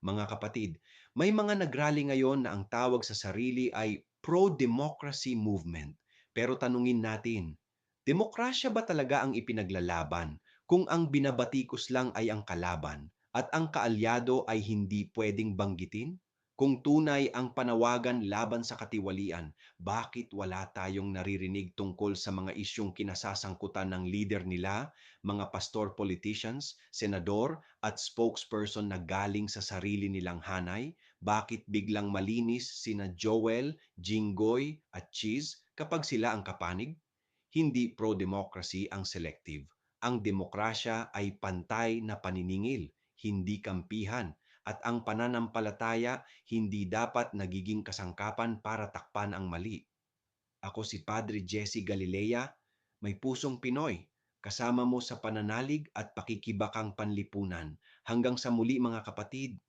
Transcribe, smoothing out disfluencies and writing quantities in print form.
Mga kapatid, may mga nagrally ngayon na ang tawag sa sarili ay pro-democracy movement. Pero tanungin natin, demokrasya ba talaga ang ipinaglalaban kung ang binabatikos lang ay ang kalaban at ang kaalyado ay hindi pwedeng banggitin? Kung tunay ang panawagan laban sa katiwalian, bakit wala tayong naririnig tungkol sa mga isyung kinasasangkutan ng leader nila, mga pastor politicians, senador at spokesperson na galing sa sarili nilang hanay? Bakit biglang malinis sina Joel, Jinggoy at Cheese kapag sila ang kapanig? Hindi pro-democracy ang selective. Ang demokrasya ay pantay na paniningil, hindi kampihan, at ang pananampalataya hindi dapat nagiging kasangkapan para takpan ang mali. Ako si Padre Jesse Galilea, may pusong Pinoy. Kasama mo sa pananalig at pakikibakang panlipunan. Hanggang sa muli mga kapatid.